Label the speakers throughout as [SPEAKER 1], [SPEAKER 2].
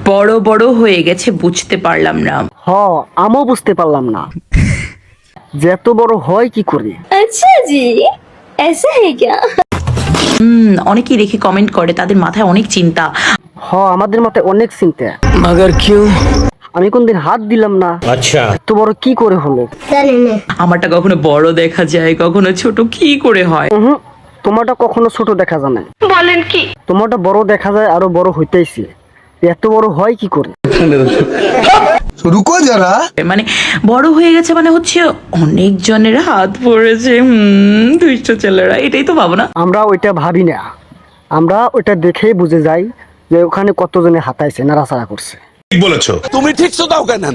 [SPEAKER 1] বড় বড় হয়ে গেছে বুঝতে পারলাম না।
[SPEAKER 2] আমিও বুঝতে পারলাম না যে এত বড় হয় কি করে।
[SPEAKER 3] अच्छा जी ऐसा है क्या?
[SPEAKER 1] অনেকেই দেখি কমেন্ট করে তাদের মাথায় অনেক চিন্তা।
[SPEAKER 2] আমাদের মাথায় অনেক চিন্তা।
[SPEAKER 4] मगर क्यों?
[SPEAKER 2] আমি কোনদিন হাত দিলাম না,
[SPEAKER 4] अच्छा
[SPEAKER 2] এত বড় কি করে হলো।
[SPEAKER 1] আমারটা কখনো বড় দেখা যায়, কখনো ছোট, কি করে হয়?
[SPEAKER 2] তোমারটা কখনো ছোট দেখা যায় না। বলেন কি? তোমারটা বড় দেখা যায়, আরো বড় হইতেইছে। এত বড় হয় কি করে?
[SPEAKER 5] रुको जरा।
[SPEAKER 1] মানে বড় হয়ে গেছে মানে হচ্ছে অনেক জনের হাত পড়েছে। দুষ্ট ছেলেরা, এটাই তো ভাবো না?
[SPEAKER 2] আমরা ওইটা ভাবি না, আমরা ওইটা দেখেই বুঝে যাই যে ওখানে কতজনে হাতাইছে, নাড়াচাড়া করছে।
[SPEAKER 5] ঠিক বলেছো।
[SPEAKER 4] তুমি ঠিক তো দাও কেন?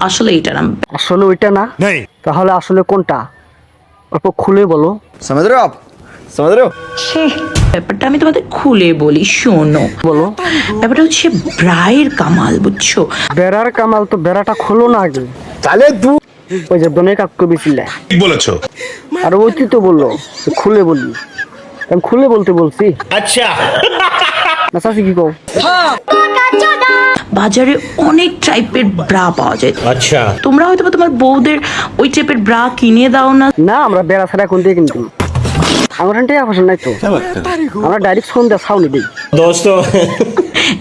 [SPEAKER 1] আসলে এটা না।
[SPEAKER 2] আসলে ওইটা না, তাহলে আসলে কোনটা? অল্প খুলে বলো।
[SPEAKER 4] समझ रहे हो आप? समझ रहे हो?
[SPEAKER 1] ব্যাপারটা আমি তোমাদের খুলে বলি, শোনো।
[SPEAKER 2] বলো।
[SPEAKER 1] ব্যাপারটা হচ্ছে ব্রায়ের কামাল, বুঝছো?
[SPEAKER 2] বেড়ার কামাল তো বেড়াটা খোলো না আগে।
[SPEAKER 4] তাহলে দু
[SPEAKER 2] ওই যে দনে কাকু বিছিল,
[SPEAKER 5] ঠিক বলেছো।
[SPEAKER 2] আর ওই তো বললো যে খুলে বলি, আমি খুলে বলতে বলছি।
[SPEAKER 4] अच्छा
[SPEAKER 2] না চাচি কি কও?
[SPEAKER 1] বাজারে অনেক টাইপের ব্রা পাওয়া যায়।
[SPEAKER 4] अच्छा
[SPEAKER 1] তোমরা হয়তো বা তোমার বউদের ওই টাইপের ব্রা কিনে দাও না।
[SPEAKER 2] না, আমরা বেড়া ছাড়া কোন দিয়ে কিনতাম? আমার হান্টে আফাসন নাই তো, আমরা ডাইরেক্ট ফোন দিয়ে ছাউনি দিই।
[SPEAKER 4] दोस्तों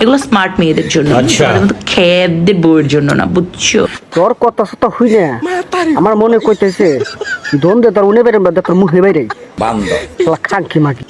[SPEAKER 1] এগুলো স্মার্ট মেয়েদের জন্য,
[SPEAKER 4] আচ্ছা।
[SPEAKER 1] তোমাদের মতো খেয়েদের বউয়ের জন্য না, বুঝছো?
[SPEAKER 2] তোর কথা সত্য হই না, আমার মনে কইতেছে দন দে তোর উনে বেরে তোর মুখে বাইরে
[SPEAKER 4] बांधो
[SPEAKER 2] খাঙ্কি মাগি।